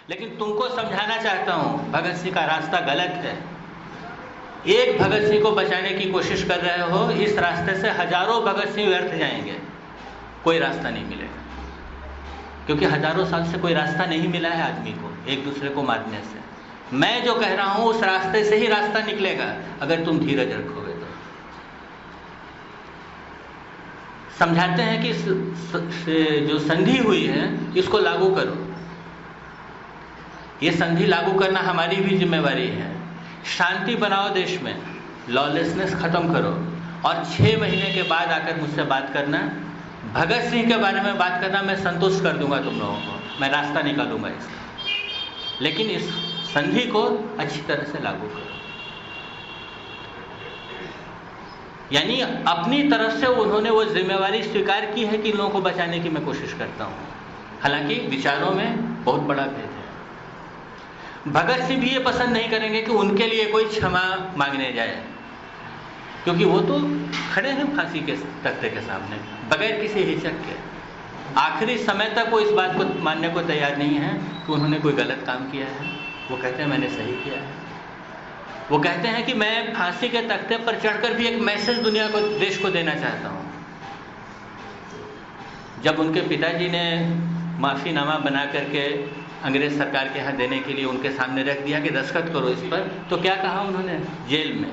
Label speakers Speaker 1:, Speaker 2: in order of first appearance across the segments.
Speaker 1: लेकिन तुमको समझाना चाहता हूं, भगत सिंह का रास्ता गलत है। एक भगत सिंह को बचाने की कोशिश कर रहे हो, इस रास्ते से हजारों भगत सिंह व्यर्थ जाएंगे, कोई रास्ता नहीं मिलेगा। क्योंकि हजारों साल से कोई रास्ता नहीं मिला है आदमी को एक दूसरे को मारने से। मैं जो कह रहा हूं उस रास्ते से ही रास्ता निकलेगा, अगर तुम धीरज रखोगे तो। समझाते हैं कि जो संधि हुई है इसको लागू करो। ये संधि लागू करना हमारी भी जिम्मेवारी है। शांति बनाओ देश में, लॉलेसनेस खत्म करो, और 6 महीने के बाद आकर मुझसे बात करना, भगत सिंह के बारे में बात करना। मैं संतुष्ट कर दूंगा तुम लोगों को, मैं रास्ता निकालूंगा इसका। लेकिन इस संधि को अच्छी तरह से लागू करो। यानी अपनी तरफ से उन्होंने वो जिम्मेवारी स्वीकार की है कि इन लोगों को बचाने की मैं कोशिश करता हूं। हालांकि विचारों में बहुत बड़ा भेद है। भगत सिंह भी ये पसंद नहीं करेंगे कि उनके लिए कोई क्षमा मांगने जाए, क्योंकि वो तो खड़े हैं फांसी के तख्ते के सामने बगैर किसी हिचक के। आखिरी समय तक वो इस बात को मानने को तैयार नहीं है कि उन्होंने कोई गलत काम किया है। वो कहते हैं मैंने सही किया है। वो कहते हैं कि मैं फांसी के तख्ते पर चढ़कर भी एक मैसेज दुनिया को, देश को देना चाहता हूं। जब उनके पिताजी ने माफीनामा बना करके अंग्रेज सरकार के यहाँ देने के लिए उनके सामने रख दिया कि दस्तखत करो इस पर, तो क्या कहा उन्होंने जेल में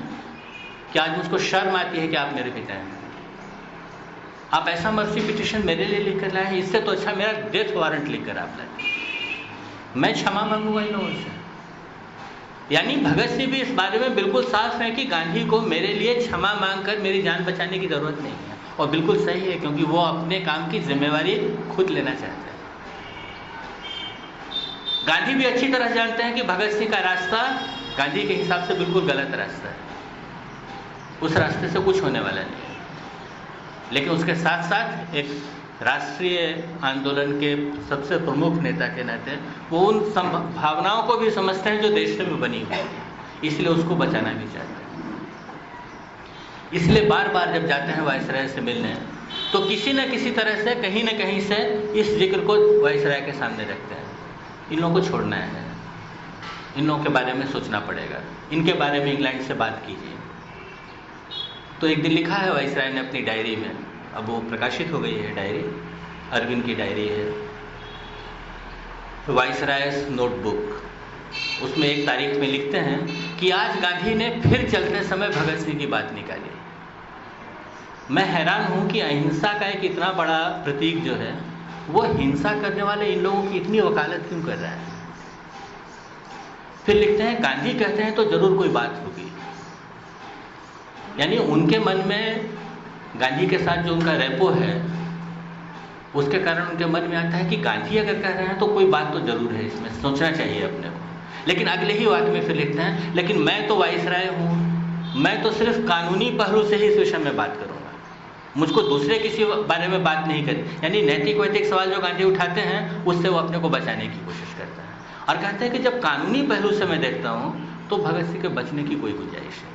Speaker 1: कि आज मुझको शर्म आती है कि आप मेरे पिता हैं, आप ऐसा मर्सी पिटीशन मेरे लिए लिख कर लाए हैं, इससे तो अच्छा मेरा डेथ वारंट लिख कर आप लाए, मैं क्षमा मांगूंगा इन लोगों से। यानी भगत सिंह भी इस बारे में बिल्कुल साफ है कि गांधी को मेरे लिए क्षमा मांगकर मेरी जान बचाने की जरूरत नहीं है। और बिल्कुल सही है, क्योंकि वो अपने काम की जिम्मेवारी खुद लेना चाहते हैं। गांधी भी अच्छी तरह जानते हैं कि भगत सिंह का रास्ता गांधी के हिसाब से बिल्कुल गलत रास्ता है, उस रास्ते से कुछ होने वाला नहीं है। लेकिन उसके साथ साथ एक राष्ट्रीय आंदोलन के सबसे प्रमुख नेता के नाते वो उन भावनाओं को भी समझते हैं जो देश में बनी हुई है, इसलिए उसको बचाना भी चाहते हैं। इसलिए बार बार जब जाते हैं वायसराय से मिलने, तो किसी न किसी तरह से कहीं न कहीं से इस जिक्र को वायसराय के सामने रखते हैं। इन लोगों को छोड़ना है, इन लोगों के बारे में सोचना पड़ेगा, इनके बारे में इंग्लैंड से बात कीजिए। तो एक दिन लिखा है वायसराय ने अपनी डायरी में, अब वो प्रकाशित हो गई है डायरी, अरविंद की डायरी है, वायसरायस नोटबुक। उसमें एक तारीख में लिखते हैं कि आज गांधी ने फिर चलते समय भगत सिंह की बात निकाली। मैं हैरान हूं कि अहिंसा का एक इतना बड़ा प्रतीक जो है वो हिंसा करने वाले इन लोगों की इतनी वकालत क्यों कर रहा है। फिर लिखते हैं गांधी कहते हैं तो जरूर कोई बात होगी। यानी उनके मन में गांधी के साथ जो उनका रेपो है उसके कारण उनके मन में आता है कि गांधी अगर कह रहे हैं तो कोई बात तो जरूर है, इसमें सोचना चाहिए अपने को। लेकिन अगले ही वाक्य में फिर लिखते हैं लेकिन मैं तो वायसराय हूं, मैं तो सिर्फ कानूनी पहलू से ही इस विषय में बात करूंगा, मुझको दूसरे किसी बारे में बात नहीं करें। यानी नैतिक वैतिक सवाल जो गांधी उठाते हैं उससे वो अपने को बचाने की कोशिश करते हैं और कहते हैं कि जब कानूनी पहलू से मैं देखता हूं तो भगत सिंह के बचने की कोई गुंजाइश नहीं।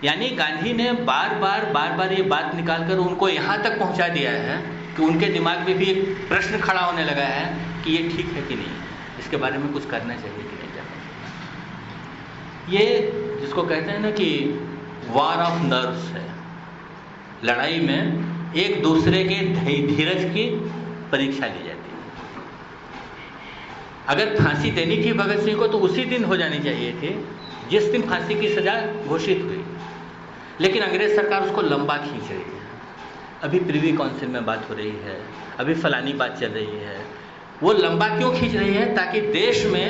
Speaker 1: यानी गांधी ने बार बार ये बात निकालकर उनको यहां तक पहुंचा दिया है कि उनके दिमाग में भी एक प्रश्न खड़ा होने लगा है कि ये ठीक है कि नहीं, इसके बारे में कुछ करना चाहिए कि नहीं करना। ये जिसको कहते हैं ना कि वॉर ऑफ नर्व्स है, लड़ाई में एक दूसरे के धीरज की परीक्षा ली जाती है। अगर फांसी देनी थी भगत सिंह को तो उसी दिन हो जानी चाहिए थी जिस दिन फांसी की सजा घोषित हुई, लेकिन अंग्रेज सरकार उसको लंबा खींच रही है। अभी प्रिवी काउंसिल में बात हो रही है, अभी फलानी बात चल रही है। वो लंबा क्यों खींच रही है? ताकि देश में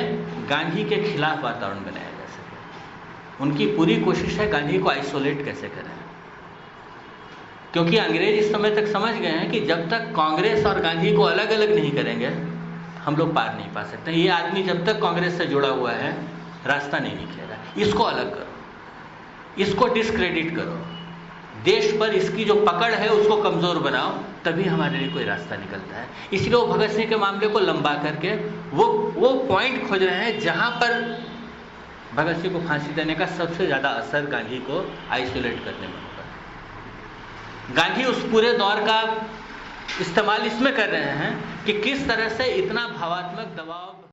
Speaker 1: गांधी के खिलाफ वातावरण बनाया जा सके। उनकी पूरी कोशिश है गांधी को आइसोलेट कैसे करें, क्योंकि अंग्रेज इस समय तक समझ गए हैं कि जब तक कांग्रेस और गांधी को अलग अलग नहीं करेंगे हम लोग पार नहीं पा सकते। ये आदमी जब तक कांग्रेस से जुड़ा हुआ है रास्ता नहीं निकलेगा। इसको अलग करो, इसको डिस्क्रेडिट करो, देश पर इसकी जो पकड़ है उसको कमजोर बनाओ, तभी हमारे लिए कोई रास्ता निकलता है। इसलिए वो भगत सिंह के मामले को लंबा करके वो पॉइंट खोज रहे हैं जहां पर भगत सिंह को फांसी देने का सबसे ज्यादा असर गांधी को आइसोलेट करने में होगा। गांधी उस पूरे दौर का इस्तेमाल इसमें कर रहे हैं कि किस तरह से इतना भावात्मक दबाव